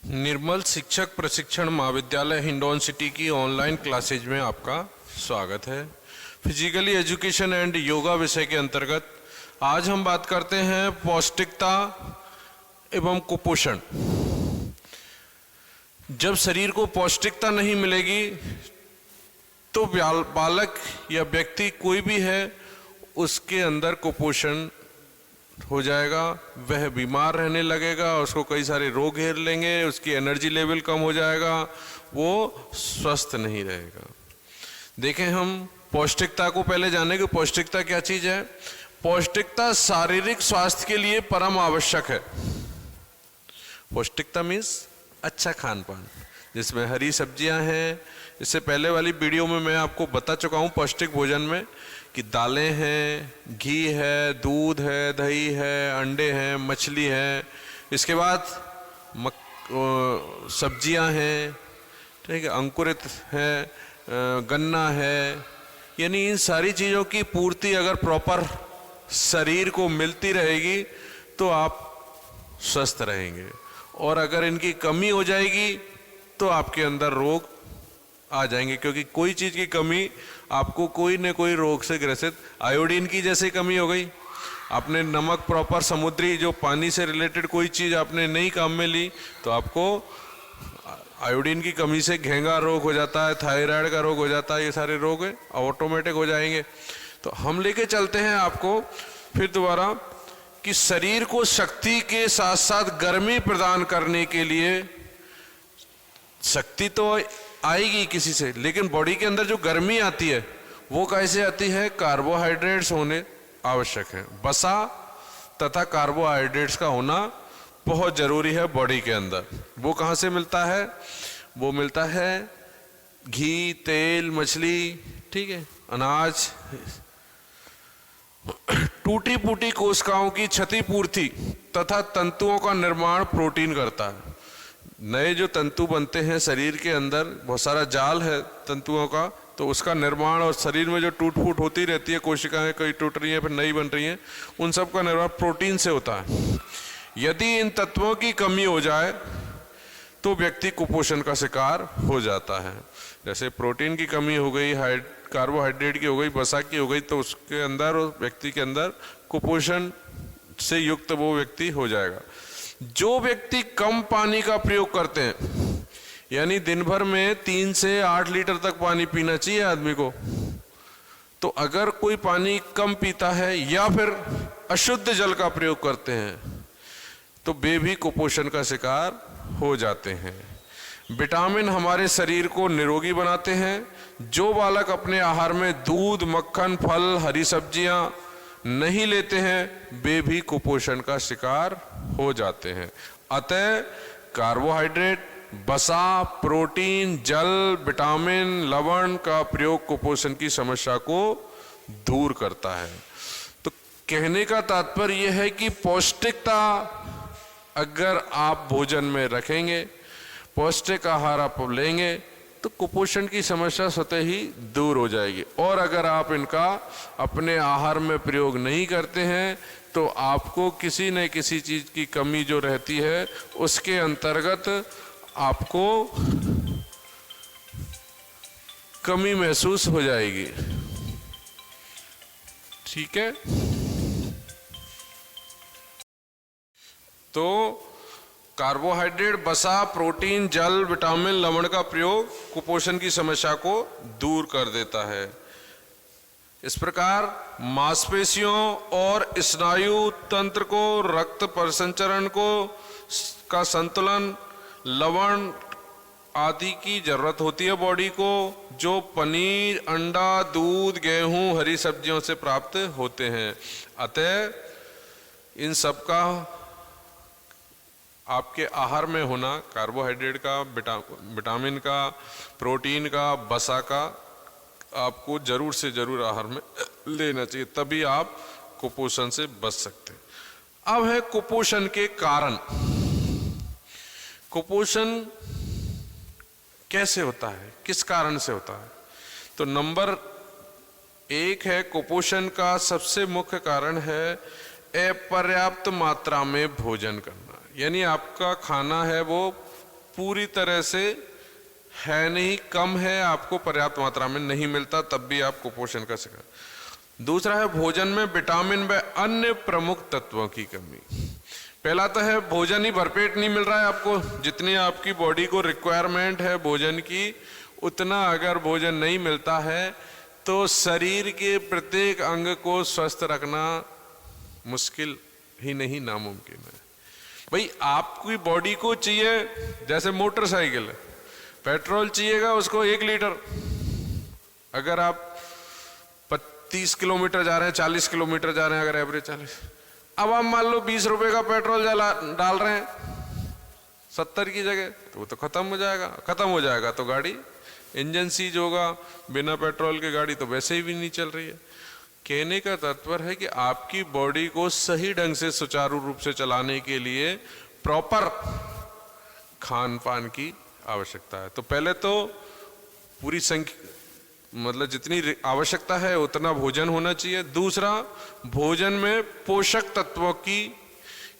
निर्मल शिक्षक प्रशिक्षण महाविद्यालय हिंडौन सिटी की ऑनलाइन क्लासेज में आपका स्वागत है। फिजिकली एजुकेशन एंड योगा विषय के अंतर्गत आज हम बात करते हैं पौष्टिकता एवं कुपोषण। जब शरीर को पौष्टिकता नहीं मिलेगी तो बालक या व्यक्ति कोई भी है उसके अंदर कुपोषण हो जाएगा, वह बीमार रहने लगेगा, उसको कई सारे रोग घेर लेंगे, उसकी एनर्जी लेवल कम हो जाएगा, वो स्वस्थ नहीं रहेगा। देखें हम पौष्टिकता को पहले जाने कि पौष्टिकता क्या चीज है। पौष्टिकता शारीरिक स्वास्थ्य के लिए परम आवश्यक है। पौष्टिकता मीन्स अच्छा खान पान जिसमें हरी सब्जियां हैं। इससे पहले वाली वीडियो में मैं आपको बता चुका हूं पौष्टिक भोजन में कि दालें हैं, घी है, दूध है, दही है, अंडे हैं, मछली है, इसके बाद सब्जियां हैं, ठीक है, अंकुरित है, गन्ना है। यानी इन सारी चीज़ों की पूर्ति अगर प्रॉपर शरीर को मिलती रहेगी तो आप स्वस्थ रहेंगे, और अगर इनकी कमी हो जाएगी तो आपके अंदर रोग आ जाएंगे, क्योंकि कोई चीज़ की कमी आपको कोई न कोई रोग से ग्रसित। आयोडीन की जैसे कमी हो गई, आपने नमक प्रॉपर समुद्री जो पानी से रिलेटेड कोई चीज़ आपने नहीं काम में ली तो आपको आयोडीन की कमी से घेंगा रोग हो जाता है, थायराइड का रोग हो जाता है, ये सारे रोग ऑटोमेटिक हो जाएंगे। तो हम लेके चलते हैं आपको फिर दोबारा कि शरीर को शक्ति के साथ साथ गर्मी प्रदान करने के लिए, शक्ति तो आएगी किसी से, लेकिन बॉडी के अंदर जो गर्मी आती है वो कैसे आती है? कार्बोहाइड्रेट्स होने आवश्यक है। वसा तथा कार्बोहाइड्रेट्स का होना बहुत जरूरी है बॉडी के अंदर। वो कहाँ से मिलता है? वो मिलता है घी, तेल, मछली, ठीक है, अनाज। टूटी फूटी कोशिकाओं की क्षतिपूर्ति तथा तंतुओं का निर्माण प्रोटीन करता है। नए जो तंतु बनते हैं शरीर के अंदर, बहुत सारा जाल है तंतुओं का, तो उसका निर्माण, और शरीर में जो टूट फूट होती रहती है, कोशिकाएं कई टूट रही हैं फिर नई बन रही हैं, उन सब का निर्माण प्रोटीन से होता है। यदि इन तत्वों की कमी हो जाए तो व्यक्ति कुपोषण का शिकार हो जाता है। जैसे प्रोटीन की कमी हो गई, कार्बोहाइड्रेट की हो गई, वसा की हो गई, तो उसके अंदर, उस व्यक्ति के अंदर कुपोषण से युक्त वो व्यक्ति हो जाएगा। जो व्यक्ति कम पानी का प्रयोग करते हैं, यानी दिन भर में 3 से 8 लीटर तक पानी पीना चाहिए आदमी को, तो अगर कोई पानी कम पीता है या फिर अशुद्ध जल का प्रयोग करते हैं तो वे भी कुपोषण का शिकार हो जाते हैं। विटामिन हमारे शरीर को निरोगी बनाते हैं। जो बालक अपने आहार में दूध, मक्खन, फल, हरी सब्जियां नहीं लेते हैं वे भी कुपोषण का शिकार हो जाते हैं। अतः कार्बोहाइड्रेट, वसा, प्रोटीन, जल, विटामिन, लवण का प्रयोग कुपोषण की समस्या को दूर करता है। तो कहने का तात्पर्य यह है कि पौष्टिकता अगर आप भोजन में रखेंगे, पौष्टिक आहार आप लेंगे तो कुपोषण की समस्या स्वतः ही दूर हो जाएगी। और अगर आप इनका अपने आहार में प्रयोग नहीं करते हैं तो आपको किसी न किसी चीज की कमी जो रहती है उसके अंतर्गत आपको कमी महसूस हो जाएगी। ठीक है, तो कार्बोहाइड्रेट, वसा, प्रोटीन, जल, विटामिन, लवण का प्रयोग कुपोषण की समस्या को दूर कर देता है। इस प्रकार मांसपेशियों और स्नायु तंत्र को, रक्त परिसंचरण को का संतुलन, लवण आदि की जरूरत होती है बॉडी को, जो पनीर, अंडा, दूध, गेहूं, हरी सब्जियों से प्राप्त होते हैं। अतः इन सब का आपके आहार में होना, कार्बोहाइड्रेट का, विटामिन का, प्रोटीन का, वसा का, आपको जरूर से जरूर आहार में लेना चाहिए, तभी आप कुपोषण से बच सकते हैं। अब है कुपोषण के कारण। कुपोषण कैसे होता है, किस कारण से होता है? तो नंबर 1 है, कुपोषण का सबसे मुख्य कारण है अपर्याप्त मात्रा में भोजन करना। यानी आपका खाना है वो पूरी तरह से है नहीं, कम है, आपको पर्याप्त मात्रा में नहीं मिलता, तब भी आप कुपोषण का शिकार। दूसरा है भोजन में विटामिन व अन्य प्रमुख तत्वों की कमी। पहला तो है भोजन ही भरपेट नहीं मिल रहा है आपको, जितनी आपकी बॉडी को रिक्वायरमेंट है भोजन की, उतना अगर भोजन नहीं मिलता है तो शरीर के प्रत्येक अंग को स्वस्थ रखना मुश्किल ही नहीं नामुमकिन है। भाई आपकी बॉडी को चाहिए, जैसे मोटरसाइकिल है, पेट्रोल चाहिएगा उसको 1 लीटर। अगर आप 30 किलोमीटर जा रहे हैं, 40 किलोमीटर जा रहे हैं, अगर एवरेज 40, अब आप मान लो 20 रुपए का पेट्रोल डाल रहे हैं 70 की जगह, तो वो तो खत्म हो जाएगा तो गाड़ी इंजन सीज होगा। बिना पेट्रोल के गाड़ी तो वैसे ही भी नहीं चल रही है। कहने का तात्पर्य है कि आपकी बॉडी को सही ढंग से सुचारू रूप से चलाने के लिए प्रॉपर खान पान की आवश्यकता है। तो पहले तो पूरी संख्या, मतलब जितनी आवश्यकता है उतना भोजन होना चाहिए। दूसरा, भोजन में पोषक तत्वों की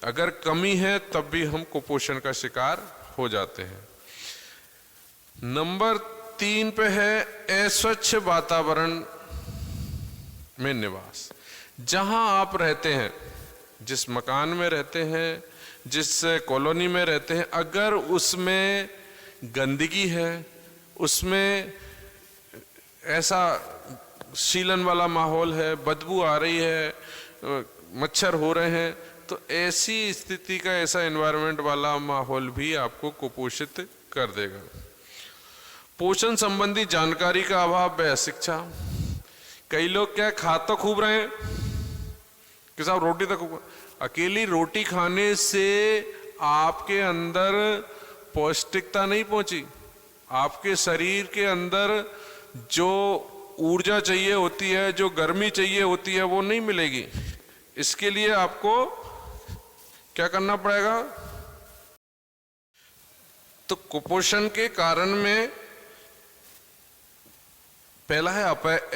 अगर कमी है तब भी हम कुपोषण का शिकार हो जाते हैं। नंबर 3 पे है अस्वच्छ वातावरण में निवास। जहां आप रहते हैं, जिस मकान में रहते हैं, जिस कॉलोनी में रहते हैं, अगर उसमें गंदगी है, उसमें ऐसा शीलन वाला माहौल है, बदबू आ रही है, मच्छर हो रहे हैं, तो ऐसी स्थिति का, ऐसा एनवायरनमेंट वाला माहौल भी आपको कुपोषित कर देगा। पोषण संबंधी जानकारी का अभाव व शिक्षा। कई लोग क्या खा तो खूब रहे हैं कि साहब रोटी तो खूब, अकेली रोटी खाने से आपके अंदर पौष्टिकता नहीं पहुंची, आपके शरीर के अंदर जो ऊर्जा चाहिए होती है, जो गर्मी चाहिए होती है, वो नहीं मिलेगी। इसके लिए आपको क्या करना पड़ेगा? तो कुपोषण के कारण में पहला है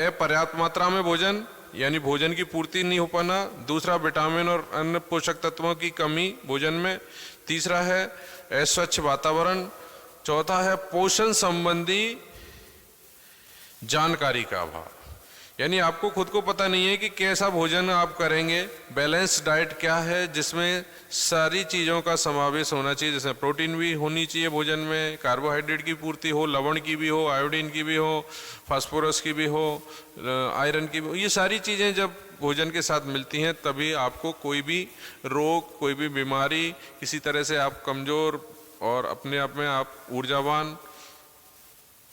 अपर्याप्त मात्रा में भोजन, यानी भोजन की पूर्ति नहीं हो पाना। दूसरा, विटामिन और अन्य पोषक तत्वों की कमी भोजन में। तीसरा है अस्वच्छ वातावरण। चौथा है पोषण संबंधी जानकारी का अभाव, यानी आपको खुद को पता नहीं है कि कैसा भोजन आप करेंगे। बैलेंस डाइट क्या है, जिसमें सारी चीज़ों का समावेश होना चाहिए, जैसे प्रोटीन भी होनी चाहिए भोजन में, कार्बोहाइड्रेट की पूर्ति हो, लवण की भी हो, आयोडीन की भी हो, फास्फोरस की भी हो, आयरन की भी हो। ये सारी चीज़ें जब भोजन के साथ मिलती हैं तभी आपको कोई भी रोग, कोई भी बीमारी, किसी तरह से आप कमज़ोर और अपने आप में आप ऊर्जावान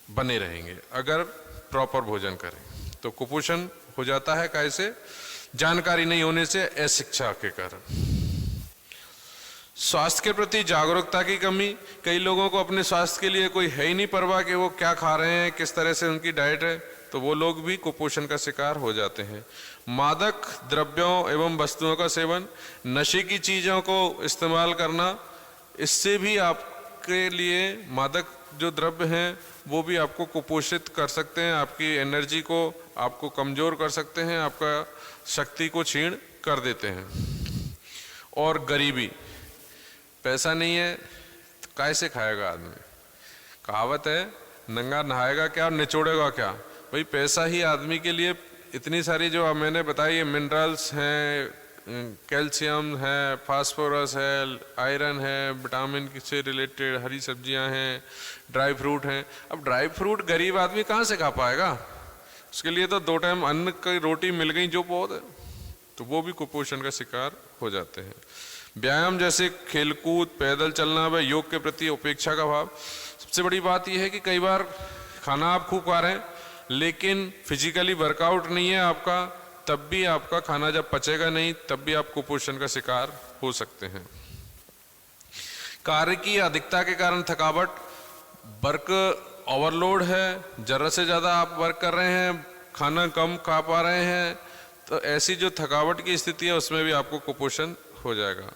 बने रहेंगे अगर प्रॉपर भोजन करें। तो कुपोषण हो जाता है कैसे? जानकारी नहीं होने से, अशिक्षा के कारण। स्वास्थ्य के प्रति जागरूकता की कमी। कई लोगों को अपने स्वास्थ्य के लिए कोई है ही नहीं परवाह कि वो क्या खा रहे हैं, किस तरह से उनकी डाइट है, तो वो लोग भी कुपोषण का शिकार हो जाते हैं। मादक द्रव्यों एवं वस्तुओं का सेवन, नशे की चीज़ों को इस्तेमाल करना, इससे भी आपके लिए मादक जो द्रव्य हैं वो भी आपको कुपोषित कर सकते हैं, आपकी एनर्जी को आपको कमज़ोर कर सकते हैं, आपका शक्ति को छीन कर देते हैं। और गरीबी, पैसा नहीं है तो कैसे खाएगा आदमी? कहावत है, नंगा नहाएगा क्या और निचोड़ेगा क्या। भाई पैसा ही आदमी के लिए इतनी सारी जो मैंने बताई, मिनरल्स हैं, कैल्शियम है, फास्फोरस है, आयरन है, विटामिन से रिलेटेड हरी सब्जियां हैं, ड्राई फ्रूट हैं। अब ड्राई फ्रूट गरीब आदमी कहाँ से खा पाएगा? उसके लिए तो 2 टाइम अन्न की रोटी मिल गई जो बहुत है, तो वो भी कुपोषण का शिकार हो जाते हैं। व्यायाम जैसे खेलकूद, पैदल चलना व योग के प्रति उपेक्षा का भाव। सबसे बड़ी बात यह है कि कई बार खाना आप खूब खा रहे हैं लेकिन फिजिकली वर्कआउट नहीं है आपका, तब भी आपका खाना जब पचेगा नहीं तब भी आप कुपोषण का शिकार हो सकते हैं। कार्य की अधिकता के कारण थकावट, वर्क ओवरलोड है, ज़रूरत से ज़्यादा आप वर्क कर रहे हैं, खाना कम खा पा रहे हैं, तो ऐसी जो थकावट की स्थिति है उसमें भी आपको कुपोषण हो जाएगा।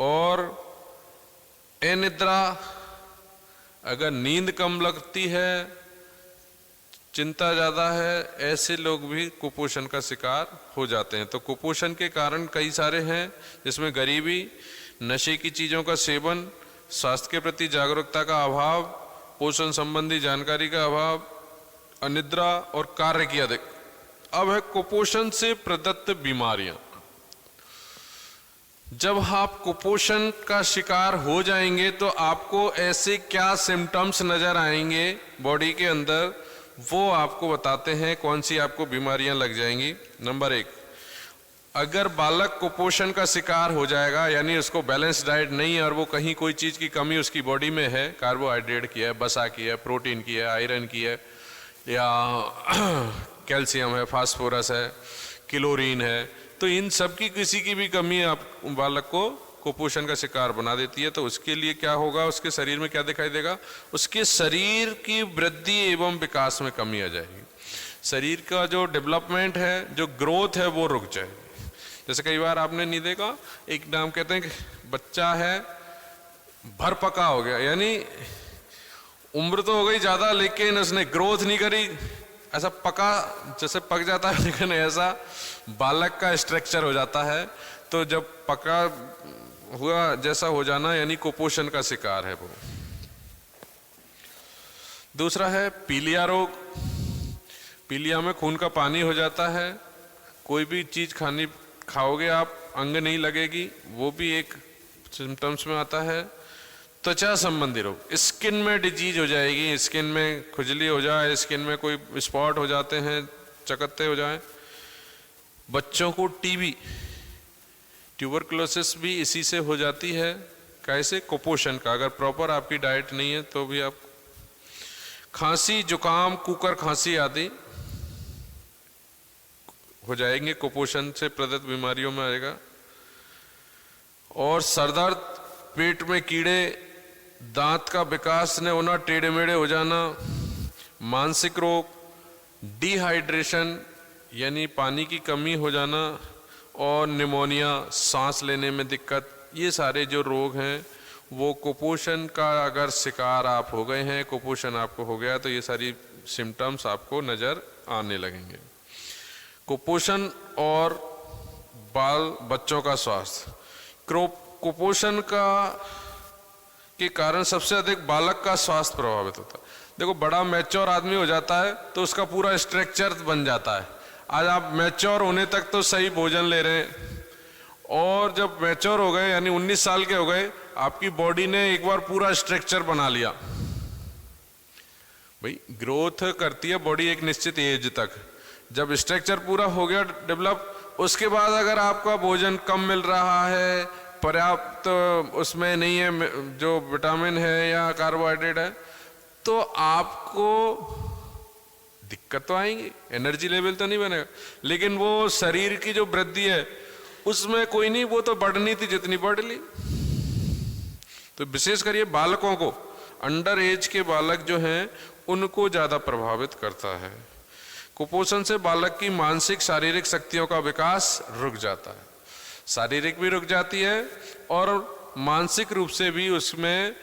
और अनिद्रा, अगर नींद कम लगती है, चिंता ज़्यादा है, ऐसे लोग भी कुपोषण का शिकार हो जाते हैं। तो कुपोषण के कारण कई सारे हैं, जिसमें गरीबी, नशे की चीज़ों का सेवन, स्वास्थ्य के प्रति जागरूकता का अभाव, पोषण संबंधी जानकारी का अभाव, अनिद्रा और कार्य की अधिक। अब है कुपोषण से प्रदत्त बीमारियां। जब आप कुपोषण का शिकार हो जाएंगे तो आपको ऐसे क्या सिम्टम्स नजर आएंगे बॉडी के अंदर, वो आपको बताते हैं कौन सी आपको बीमारियां लग जाएंगी। नंबर 1, अगर बालक कुपोषण का शिकार हो जाएगा, यानी उसको बैलेंस डाइट नहीं है और वो कहीं कोई चीज़ की कमी उसकी बॉडी में है, कार्बोहाइड्रेट की है, वसा की है, प्रोटीन की है, आयरन की है, या कैल्शियम है, फास्फोरस है, क्लोरीन है, तो इन सब की किसी की भी कमी आप बालक को कुपोषण का शिकार बना देती है। तो उसके लिए क्या होगा, उसके शरीर में क्या दिखाई देगा, उसके शरीर की वृद्धि एवं विकास में कमी आ जाएगी। शरीर का जो डेवलपमेंट है, जो ग्रोथ है, वो रुक जाएगी। जैसे कई बार आपने नहीं देखा, एक नाम कहते हैं कि बच्चा है भर पका हो गया, यानी उम्र तो हो गई ज्यादा लेकिन उसने ग्रोथ नहीं करी, ऐसा पका जैसे पक जाता है, लेकिन ऐसा बालक का स्ट्रक्चर हो जाता है। तो जब पका हुआ जैसा हो जाना, यानी कुपोषण का शिकार है वो। दूसरा है पीलिया रोग। पीलिया में खून का पानी हो जाता है, कोई भी चीज खाओगे आप अंग नहीं लगेगी, वो भी एक सिम्टम्स में आता है। त्वचा संबंधी रोग, स्किन में डिजीज हो जाएगी, स्किन में खुजली हो जाए, स्किन में कोई स्पॉट हो जाते हैं, चकत्ते हो जाए। बच्चों को टीबी, ट्यूबरकुलोसिस भी इसी से हो जाती है। कैसे, कुपोषण का, अगर प्रॉपर आपकी डाइट नहीं है तो भी आप। खांसी, जुकाम, कुकर खांसी आदि हो जाएंगे, कुपोषण से प्रदत्त बीमारियों में आएगा। और सरदर्द, पेट में कीड़े, दांत का विकास न होना, टेढ़े मेढ़े हो जाना, मानसिक रोग, डिहाइड्रेशन यानी पानी की कमी हो जाना, और निमोनिया, सांस लेने में दिक्कत, ये सारे जो रोग हैं वो कुपोषण का अगर शिकार आप हो गए हैं, कुपोषण आपको हो गया, तो ये सारी सिम्टम्स आपको नजर आने लगेंगे। कुपोषण और बच्चों का स्वास्थ्य। कुपोषण के कारण सबसे अधिक बालक का स्वास्थ्य प्रभावित होता है। देखो, बड़ा मैच्योर आदमी हो जाता है तो उसका पूरा स्ट्रक्चर बन जाता है। आज आप मैच्योर होने तक तो सही भोजन ले रहे हैं, और जब मैच्योर हो गए यानी 19 साल के हो गए, आपकी बॉडी ने एक बार पूरा स्ट्रक्चर बना लिया। भाई, ग्रोथ करती है बॉडी एक निश्चित एज तक, जब स्ट्रक्चर पूरा हो गया डेवलप, उसके बाद अगर आपका भोजन कम मिल रहा है, पर्याप्त उसमें नहीं है जो विटामिन है या कार्बोहाइड्रेट है, तो आपको दिक्कत तो आएंगी, एनर्जी लेवल तो नहीं बनेगा, लेकिन वो शरीर की जो वृद्धि है उसमें कोई नहीं, वो तो बढ़नी थी जितनी बढ़ ली। तो विशेष कर ये बालकों को, अंडर एज के बालक जो हैं उनको ज्यादा प्रभावित करता है। कुपोषण से बालक की मानसिक शारीरिक शक्तियों का विकास रुक जाता है, शारीरिक भी रुक जाती है और मानसिक रूप से भी उसमें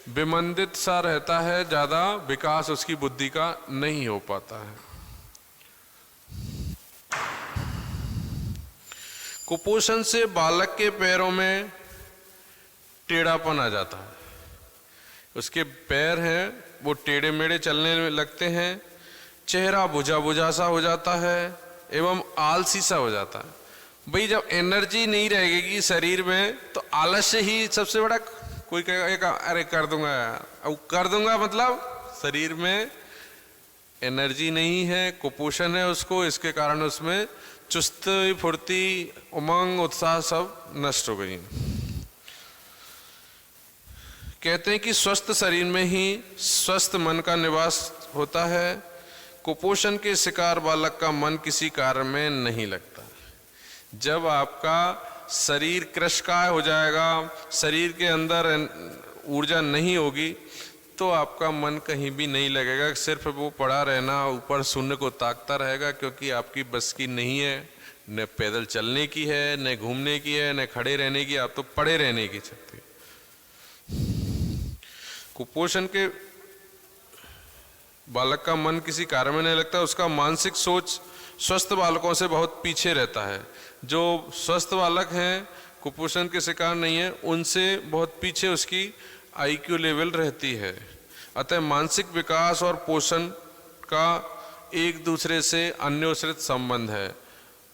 विमंदित सा रहता है, ज्यादा विकास उसकी बुद्धि का नहीं हो पाता है। कुपोषण से बालक के पैरों में टेढ़ापन आ जाता है, उसके पैर हैं वो टेढ़े मेढ़े चलने लगते हैं, चेहरा बुझा बुझा सा हो जाता है एवं आलसी सा हो जाता है। भाई, जब एनर्जी नहीं रहेगी शरीर में तो आलस्य ही सबसे बड़ा। कोई कहेगा अरे कर दूंगा यार, अब कर दूंगा मतलब शरीर में एनर्जी नहीं है, कुपोषण है उसको, इसके कारण उसमें चुस्ती फुर्ती उमंग उत्साह सब नष्ट हो गई। कहते हैं कि स्वस्थ शरीर में ही स्वस्थ मन का निवास होता है। कुपोषण के शिकार बालक का मन किसी कार्य में नहीं लगता। जब आपका शरीर कृशकाय हो जाएगा, शरीर के अंदर ऊर्जा नहीं होगी, तो आपका मन कहीं भी नहीं लगेगा, सिर्फ वो पड़ा रहना, ऊपर शून्य को ताकता रहेगा, क्योंकि आपकी बस की नहीं है, न पैदल चलने की है, न घूमने की है, न खड़े रहने की, आप तो पड़े रहने की शक्ति। कुपोषण के बालक का मन किसी कार्य में नहीं लगता, उसका मानसिक सोच स्वस्थ बालकों से बहुत पीछे रहता है। जो स्वस्थ बालक हैं, कुपोषण के शिकार नहीं है, उनसे बहुत पीछे उसकी IQ लेवल रहती है। अतः मानसिक विकास और पोषण का एक दूसरे से अन्योन्याश्रित संबंध है।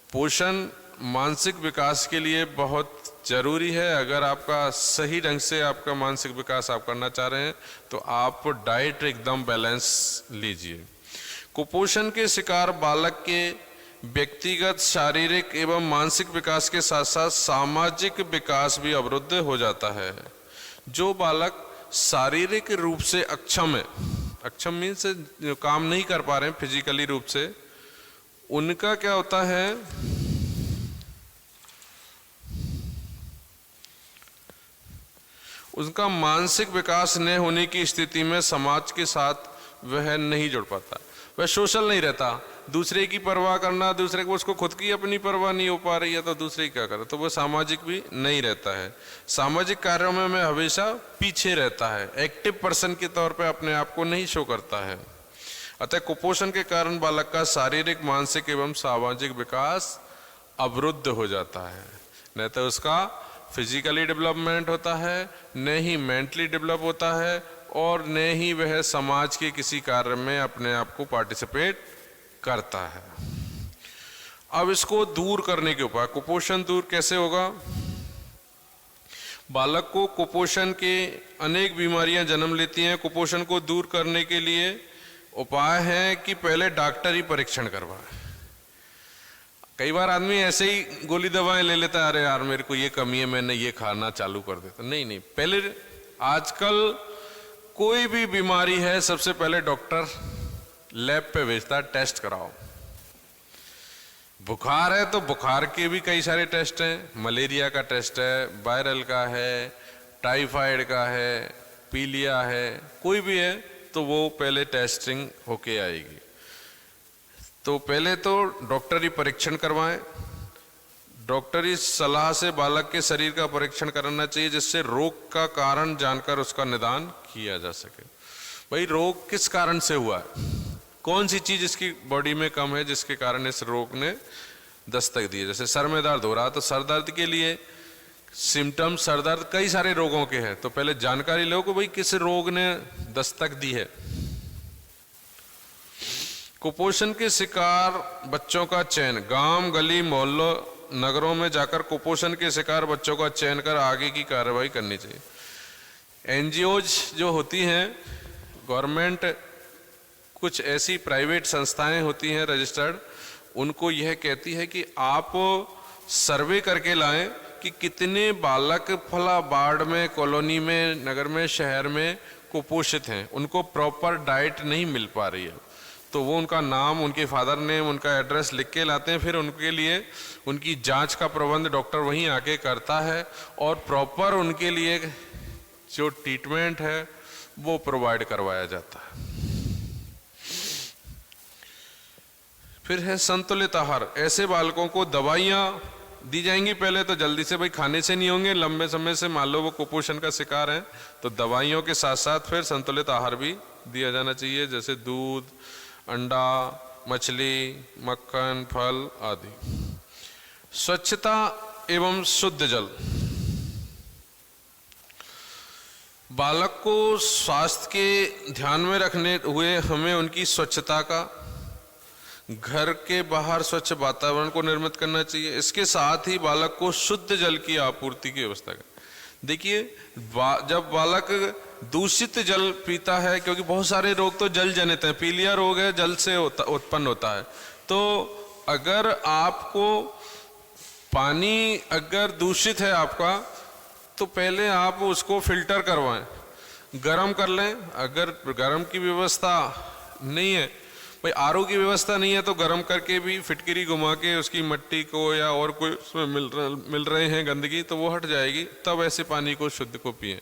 पोषण मानसिक विकास के लिए बहुत जरूरी है। अगर आपका सही ढंग से आपका मानसिक विकास आप करना चाह रहे हैं तो आप डाइट एकदम बैलेंस लीजिए। कुपोषण के शिकार बालक के व्यक्तिगत शारीरिक एवं मानसिक विकास के साथ साथ सामाजिक विकास भी अवरुद्ध हो जाता है। जो बालक शारीरिक रूप से अक्षम है, अक्षम मीन्स काम नहीं कर पा रहे हैं फिजिकली रूप से, उनका क्या होता है, उनका मानसिक विकास न होने की स्थिति में समाज के साथ वह नहीं जुड़ पाता, वह सोशल नहीं रहता। दूसरे की परवाह करना, दूसरे को, उसको खुद की अपनी परवाह नहीं हो पा रही है तो दूसरे क्या करे, तो वह सामाजिक भी नहीं रहता है। सामाजिक कार्यों में वह हमेशा पीछे रहता है, एक्टिव पर्सन के तौर पे अपने आप को नहीं शो करता है। अतः कुपोषण के कारण बालक का शारीरिक, मानसिक एवं सामाजिक विकास अवरुद्ध हो जाता है। न तो उसका फिजिकली डेवलपमेंट होता है, न ही मेंटली डेवलप होता है, और न ही वह समाज के किसी कार्य में अपने आप को पार्टिसिपेट करता है। अब इसको दूर करने के उपाय, कुपोषण दूर कैसे होगा? बालक को कुपोषण के अनेक बीमारियां जन्म लेती हैं। कुपोषण को दूर करने के लिए उपाय है कि पहले डॉक्टरी परीक्षण करवाए। कई बार आदमी ऐसे ही गोली दवाएं ले लेता है, अरे यार मेरे को ये कमी है, मैंने ये खाना चालू कर देता। नहीं, पहले आजकल कोई भी बीमारी है सबसे पहले डॉक्टर लैब पे भेजता है, टेस्ट कराओ। बुखार है तो बुखार के भी कई सारे टेस्ट हैं, मलेरिया का टेस्ट है, वायरल का है, टाइफाइड का है, पीलिया है, कोई भी है तो वो पहले टेस्टिंग होके आएगी। तो पहले तो डॉक्टरी परीक्षण करवाएं। डॉक्टरी सलाह से बालक के शरीर का परीक्षण करना चाहिए, जिससे रोग का कारण जानकर उसका निदान किया जा सके। भाई रोग किस कारण से हुआ है, कौन सी चीज इसकी बॉडी में कम है जिसके कारण इस रोग ने दस्तक दी है। जैसे सर में दर्द हो रहा तो सर दर्द के लिए सिम्टम, सर दर्द कई सारे रोगों के हैं, तो पहले जानकारी लो कि भाई किस रोग ने दस्तक दी है। कुपोषण के शिकार बच्चों का चयन, गांव, गली, मोहल्लों, नगरों में जाकर कुपोषण के शिकार बच्चों का चयन कर आगे की कार्रवाई करनी चाहिए। एनजीओज जो होती हैं, गवर्नमेंट, कुछ ऐसी प्राइवेट संस्थाएं होती हैं रजिस्टर्ड, उनको यह कहती है कि आप सर्वे करके लाएं कि कितने बालक फला वार्ड में, कॉलोनी में, नगर में, शहर में कुपोषित हैं, उनको प्रॉपर डाइट नहीं मिल पा रही है। तो वो उनका नाम, उनके फादर नेम, उनका एड्रेस लिख के लाते हैं, फिर उनके लिए उनकी जांच का प्रबंध डॉक्टर वहीं आके करता है और प्रॉपर उनके लिए जो ट्रीटमेंट है वो प्रोवाइड करवाया जाता है। फिर है संतुलित आहार। ऐसे बालकों को दवाइयाँ दी जाएंगी पहले तो जल्दी से, भाई खाने से नहीं होंगे, लंबे समय से मान लो वो कुपोषण का शिकार है, तो दवाइयों के साथ साथ फिर संतुलित आहार भी दिया जाना चाहिए, जैसे दूध, अंडा, मछली, मक्खन, फल आदि। स्वच्छता एवं शुद्ध जल। बालक को स्वास्थ्य के ध्यान में रखने हुए हमें उनकी स्वच्छता का, घर के बाहर स्वच्छ वातावरण को निर्मित करना चाहिए। इसके साथ ही बालक को शुद्ध जल की आपूर्ति की व्यवस्था करें। देखिए, जब बालक दूषित जल पीता है, क्योंकि बहुत सारे रोग तो जल जनित हैं, पीलिया रोग है जल से उत्पन्न होता है, तो अगर आपको पानी अगर दूषित है आपका, तो पहले आप उसको फिल्टर करवाएं, गर्म कर लें। अगर गर्म की व्यवस्था नहीं है, भाई आरओ की व्यवस्था नहीं है, तो गर्म करके भी फिटकरी घुमा के उसकी मिट्टी को या और कोई उसमें मिल रहे हैं गंदगी, तो वो हट जाएगी, तब ऐसे पानी को शुद्ध को पिएं।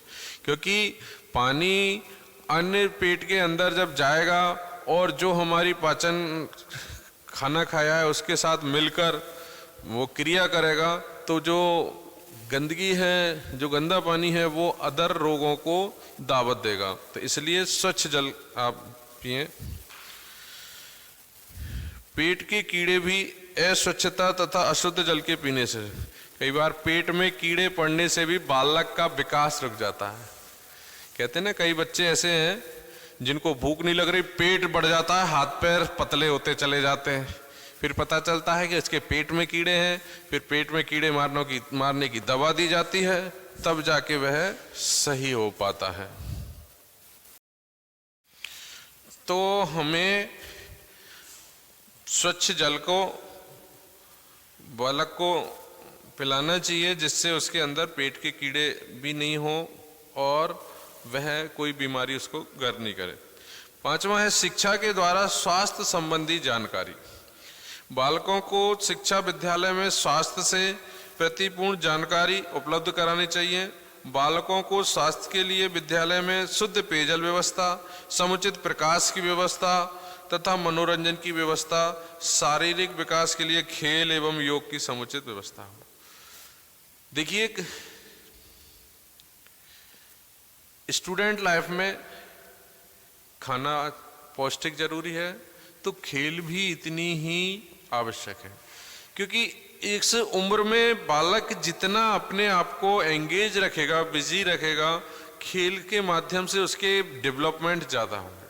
क्योंकि पानी अन्य पेट के अंदर जब जाएगा और जो हमारी पाचन खाना खाया है उसके साथ मिलकर वो क्रिया करेगा, तो जो गंदगी है, जो गंदा पानी है, वो अदर रोगों को दावत देगा। तो इसलिए स्वच्छ जल आप पिएं। पेट के कीड़े भी अस्वच्छता तथा अशुद्ध जल के पीने से, कई बार पेट में कीड़े पड़ने से भी बालक का विकास रुक जाता है। कहते हैं ना, कई बच्चे ऐसे हैं जिनको भूख नहीं लग रही, पेट बढ़ जाता है, हाथ पैर पतले होते चले जाते हैं, फिर पता चलता है कि इसके पेट में कीड़े हैं, फिर पेट में कीड़े मारने की दवा दी जाती है, तब जाके वह सही हो पाता है। तो हमें स्वच्छ जल को बालक को पिलाना चाहिए, जिससे उसके अंदर पेट के कीड़े भी नहीं हो और वह कोई बीमारी उसको गर्म नहीं करे। 5वां है शिक्षा के द्वारा स्वास्थ्य संबंधी जानकारी। बालकों को शिक्षा विद्यालय में स्वास्थ्य से प्रतिपूर्ण जानकारी उपलब्ध करानी चाहिए। बालकों को स्वास्थ्य के लिए विद्यालय में शुद्ध पेयजल व्यवस्था, समुचित प्रकाश की व्यवस्था तथा मनोरंजन की व्यवस्था, शारीरिक विकास के लिए खेल एवं योग की समुचित व्यवस्था हो। देखिए, स्टूडेंट लाइफ में खाना पौष्टिक जरूरी है, तो खेल भी इतनी ही आवश्यक है, क्योंकि इस उम्र में बालक जितना अपने आप को एंगेज रखेगा, बिजी रखेगा, खेल के माध्यम से उसके डेवलपमेंट ज़्यादा होगा।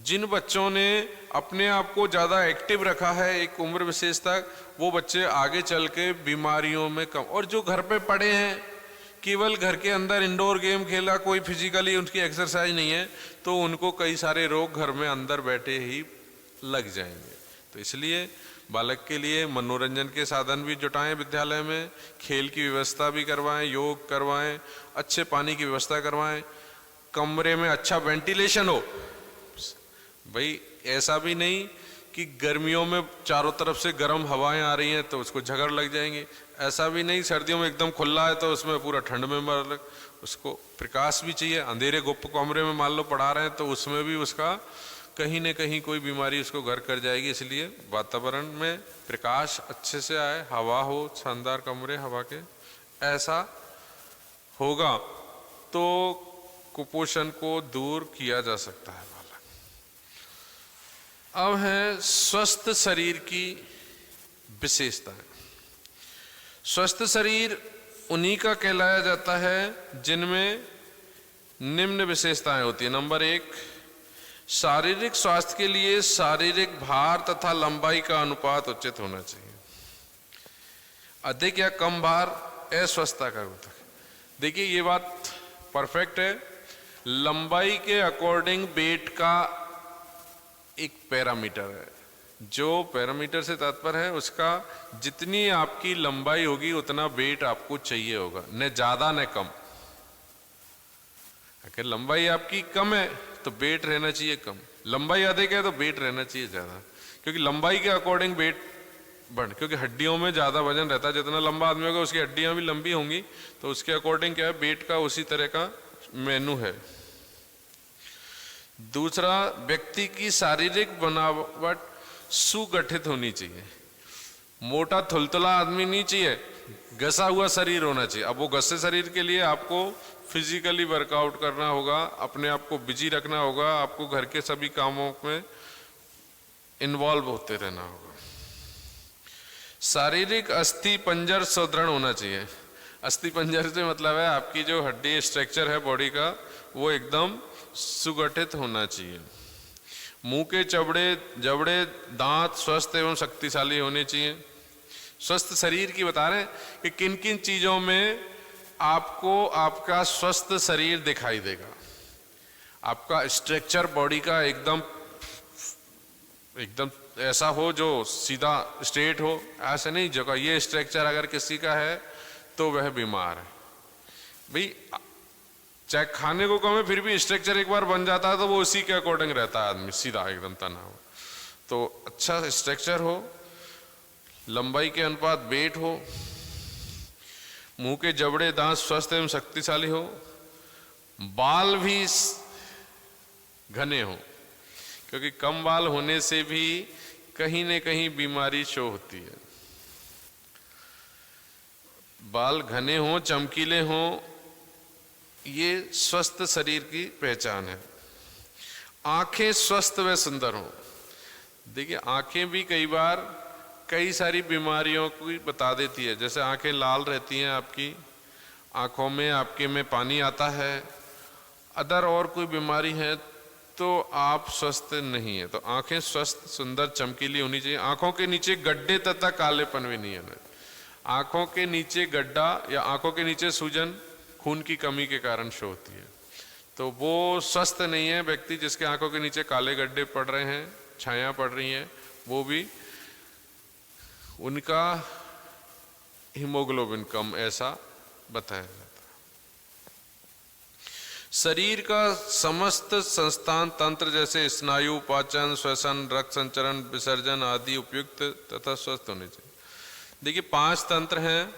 जिन बच्चों ने अपने आप को ज़्यादा एक्टिव रखा है एक उम्र विशेष तक, वो बच्चे आगे चल के बीमारियों में कम, और जो घर पे पड़े हैं केवल घर के अंदर इंडोर गेम खेला, कोई फिजिकली उनकी एक्सरसाइज नहीं है, तो उनको कई सारे रोग घर में अंदर बैठे ही लग जाएंगे। तो इसलिए बालक के लिए मनोरंजन के साधन भी जुटाएं, विद्यालय में खेल की व्यवस्था भी करवाएं, योग करवाएं, अच्छे पानी की व्यवस्था करवाएं, कमरे में अच्छा वेंटिलेशन हो। भाई ऐसा भी नहीं कि गर्मियों में चारों तरफ से गर्म हवाएं आ रही हैं तो उसको झगड़ लग जाएंगे, ऐसा भी नहीं सर्दियों में एकदम खुला है तो उसमें पूरा ठंड में मर लग, उसको प्रकाश भी चाहिए। अंधेरे गुप्त कमरे में मान लो पढ़ा रहे हैं तो उसमें भी उसका कहीं न कहीं कोई बीमारी उसको घर कर जाएगी। इसलिए वातावरण में प्रकाश अच्छे से आए, हवा हो, शानदार कमरे हवा के, ऐसा होगा तो कुपोषण को दूर किया जा सकता है। अब है स्वस्थ शरीर की विशेषताएं। स्वस्थ शरीर उन्हीं का कहलाया जाता है जिनमें निम्न विशेषताएं होती है। नंबर 1, शारीरिक स्वास्थ्य के लिए शारीरिक भार तथा लंबाई का अनुपात उचित होना चाहिए। अधिक या कम भार अस्वस्थता का होता है। देखिए ये बात परफेक्ट है। लंबाई के अकॉर्डिंग वेट का एक पैरामीटर है, जो पैरामीटर से तात्पर्य है उसका जितनी आपकी लंबाई होगी उतना वेट आपको चाहिए होगा, न ज्यादा न कम। अगर लंबाई आपकी कम है तो वेट रहना चाहिए कम, लंबाई अधिक है तो वेट रहना चाहिए ज्यादा, क्योंकि लंबाई के अकॉर्डिंग वेट बढ़, क्योंकि हड्डियों में ज्यादा वजन रहता है। जितना लंबा आदमी होगा उसकी हड्डियां भी लंबी होंगी, तो उसके अकॉर्डिंग क्या है, वेट का उसी तरह का मेनू है। दूसरा, व्यक्ति की शारीरिक बनावट सुगठित होनी चाहिए। मोटा थुलथुला आदमी नहीं चाहिए, घसा हुआ शरीर होना चाहिए। अब वो घसे शरीर के लिए आपको फिजिकली वर्कआउट करना होगा, अपने आप को बिजी रखना होगा, आपको घर के सभी कामों में इन्वॉल्व होते रहना होगा। शारीरिक अस्थि पंजर सुदृढ़ होना चाहिए। अस्थि पंजर से मतलब है आपकी जो हड्डी स्ट्रक्चर है बॉडी का, वो एकदम सुगठित होना चाहिए। मुंह के जबड़े दांत स्वस्थ एवं शक्तिशाली होने चाहिए। स्वस्थ शरीर की बता रहे हैं कि किन किन चीजों में आपको आपका स्वस्थ शरीर दिखाई देगा। आपका स्ट्रक्चर बॉडी का एकदम ऐसा हो जो सीधा स्ट्रेट हो, ऐसे नहीं जगह ये स्ट्रक्चर अगर किसी का है तो वह बीमार है। भाई चाहे खाने को कम है फिर भी स्ट्रक्चर एक बार बन जाता है तो वो उसी के अकॉर्डिंग रहता है, आदमी सीधा एकदम तना हो। तो अच्छा स्ट्रक्चर हो, लंबाई के अनुपात वेट हो, मुंह के जबड़े दांत स्वस्थ एवं शक्तिशाली हो, बाल भी घने हो, क्योंकि कम बाल होने से भी कहीं न कहीं बीमारी शो होती है। बाल घने हो, चमकीले हो, ये स्वस्थ शरीर की पहचान है। आंखें स्वस्थ व सुंदर हो। देखिए आंखें भी कई बार कई सारी बीमारियों को बता देती है। जैसे आंखें लाल रहती हैं आपकी, आंखों में आपके में पानी आता है, अदर और कोई बीमारी है तो आप स्वस्थ नहीं है। तो आंखें स्वस्थ, सुंदर, चमकीली होनी चाहिए। आंखों के नीचे गड्ढे तथा कालेपन भी नहीं है। आंखों के नीचे गड्ढा या आंखों के नीचे सूजन खून की कमी के कारण शो होती है, तो वो स्वस्थ नहीं है। व्यक्ति जिसके आंखों के नीचे काले गड्ढे पड़ रहे हैं, छाया पड़ रही हैं, वो भी उनका हीमोग्लोबिन कम, ऐसा बताया जाता है। शरीर का समस्त संस्थान तंत्र जैसे स्नायु, पाचन, श्वसन, रक्त संचरण, विसर्जन आदि उपयुक्त तथा स्वस्थ होने चाहिए। देखिए 5 तंत्र हैं।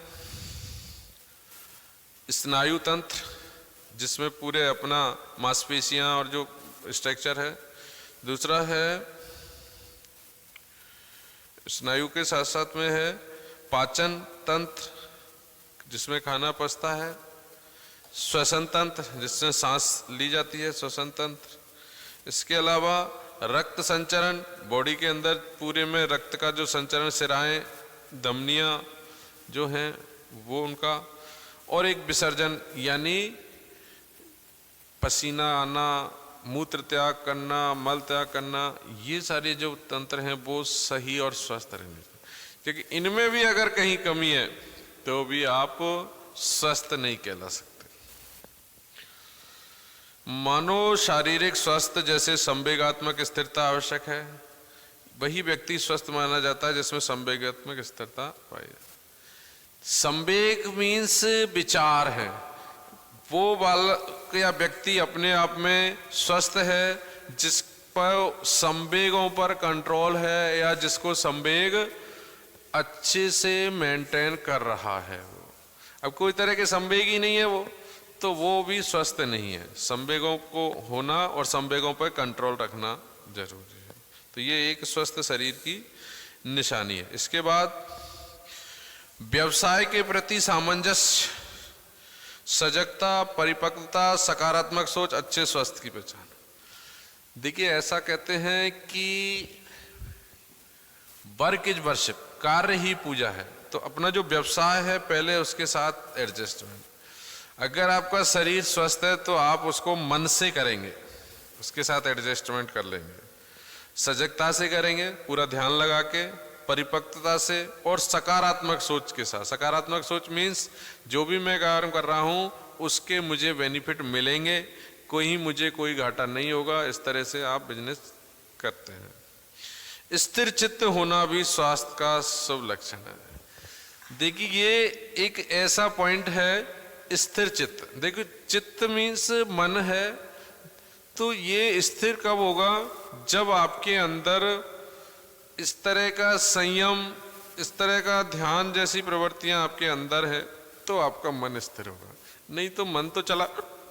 स्नायु तंत्र जिसमें पूरे अपना मांसपेशियां और जो स्ट्रक्चर है। दूसरा है स्नायु के साथ साथ में है पाचन तंत्र जिसमें खाना पचता है। श्वसन तंत्र जिससे सांस ली जाती है, श्वसन तंत्र। इसके अलावा रक्त संचरण, बॉडी के अंदर पूरे में रक्त का जो संचरण, सिराएं, धमनियां जो हैं वो उनका। और एक विसर्जन यानी पसीना आना, मूत्र त्याग करना, मल त्याग करना, ये सारे जो तंत्र हैं वो सही और स्वस्थ रहने चाहिए। क्योंकि इनमें भी अगर कहीं कमी है तो भी आप स्वस्थ नहीं कहला सकते। मानो शारीरिक स्वास्थ्य जैसे संवेगात्मक स्थिरता आवश्यक है, वही व्यक्ति स्वस्थ माना जाता है जिसमें संवेगात्मक स्थिरता पाई जाती है। संवेग मीन्स विचार है। वो बालक या व्यक्ति अपने आप में स्वस्थ है जिस पर संवेगों पर कंट्रोल है या जिसको संवेग अच्छे से मेंटेन कर रहा है। अब कोई तरह के संवेग ही नहीं है वो, तो वो भी स्वस्थ नहीं है। संवेगों को होना और संवेगों पर कंट्रोल रखना जरूरी है। तो ये एक स्वस्थ शरीर की निशानी है। इसके बाद व्यवसाय के प्रति सामंजस्य, सजगता, परिपक्वता, सकारात्मक सोच, अच्छे स्वास्थ्य की पहचान। देखिए ऐसा कहते हैं कि वर्क इज वर्शिप, कार्य ही पूजा है। तो अपना जो व्यवसाय है पहले उसके साथ एडजस्टमेंट। अगर आपका शरीर स्वस्थ है तो आप उसको मन से करेंगे, उसके साथ एडजस्टमेंट कर लेंगे, सजगता से करेंगे, पूरा ध्यान लगा के, परिपक्वता से और सकारात्मक सोच के साथ। सकारात्मक सोच मीन्स जो भी मैं काम कर रहा हूं उसके मुझे बेनिफिट मिलेंगे, मुझे कोई घाटा नहीं होगा, इस तरह से आप बिजनेस करते हैं। स्थिर चित्त होना भी स्वास्थ्य का शुभ लक्षण है। देखिए ये एक ऐसा पॉइंट है, स्थिर चित्त। देखिए चित्त मीन्स मन है, तो ये स्थिर कब होगा जब आपके अंदर इस तरह का संयम, इस तरह का ध्यान जैसी प्रवृत्तियां आपके अंदर है तो आपका मन स्थिर होगा। नहीं तो मन तो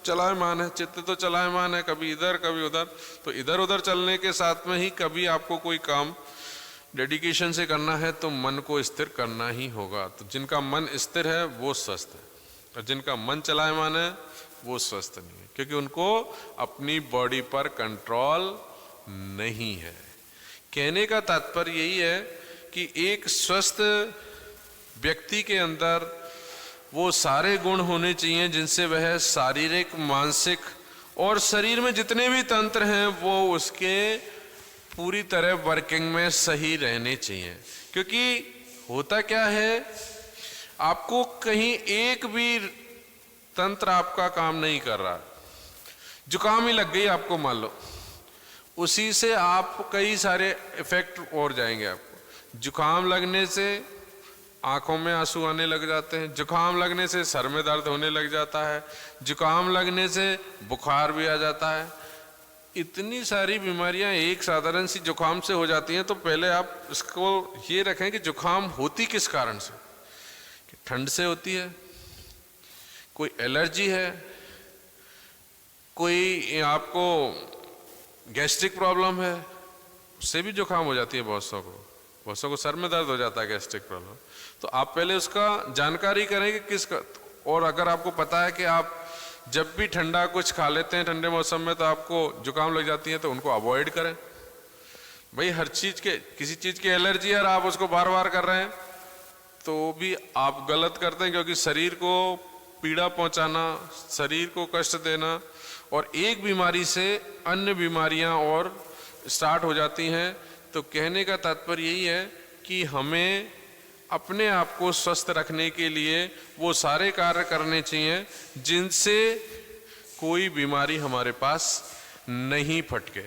चलायमान है, चित्त तो चलायमान है, कभी इधर कभी उधर। तो इधर उधर चलने के साथ में ही कभी आपको कोई काम डेडिकेशन से करना है तो मन को स्थिर करना ही होगा। तो जिनका मन स्थिर है वो स्वस्थ है, और जिनका मन चलायमान है वो स्वस्थ नहीं है, क्योंकि उनको अपनी बॉडी पर कंट्रोल नहीं है। कहने का तात्पर्य यही है कि एक स्वस्थ व्यक्ति के अंदर वो सारे गुण होने चाहिए जिनसे वह शारीरिक, मानसिक और शरीर में जितने भी तंत्र हैं वो उसके पूरी तरह वर्किंग में सही रहने चाहिए। क्योंकि होता क्या है, आपको कहीं एक भी तंत्र आपका काम नहीं कर रहा, जुकाम ही लग गई आपको मान लो, उसी से आप कई सारे इफेक्ट और जाएंगे। आपको जुकाम लगने से आंखों में आंसू आने लग जाते हैं, जुकाम लगने से सर में दर्द होने लग जाता है, जुकाम लगने से बुखार भी आ जाता है। इतनी सारी बीमारियां एक साधारण सी जुकाम से हो जाती हैं। तो पहले आप इसको ये रखें कि जुकाम होती किस कारण से। ठंड से होती है, कोई एलर्जी है, कोई आपको गैस्ट्रिक प्रॉब्लम है, उससे भी जुकाम हो जाती है। बहुत सौ को सर में दर्द हो जाता है, गैस्ट्रिक प्रॉब्लम। तो आप पहले उसका जानकारी करें कि किसका। और अगर आपको पता है कि आप जब भी ठंडा कुछ खा लेते हैं ठंडे मौसम में तो आपको जुकाम लग जाती है, तो उनको अवॉइड करें। भाई हर चीज के, किसी चीज की एलर्जी है और आप उसको बार बार कर रहे हैं तो भी आप गलत करते हैं, क्योंकि शरीर को पीड़ा पहुंचाना, शरीर को कष्ट देना और एक बीमारी से अन्य बीमारियां और स्टार्ट हो जाती हैं। तो कहने का तात्पर्य यही है कि हमें अपने आप को स्वस्थ रखने के लिए वो सारे कार्य करने चाहिए जिनसे कोई बीमारी हमारे पास नहीं फटके।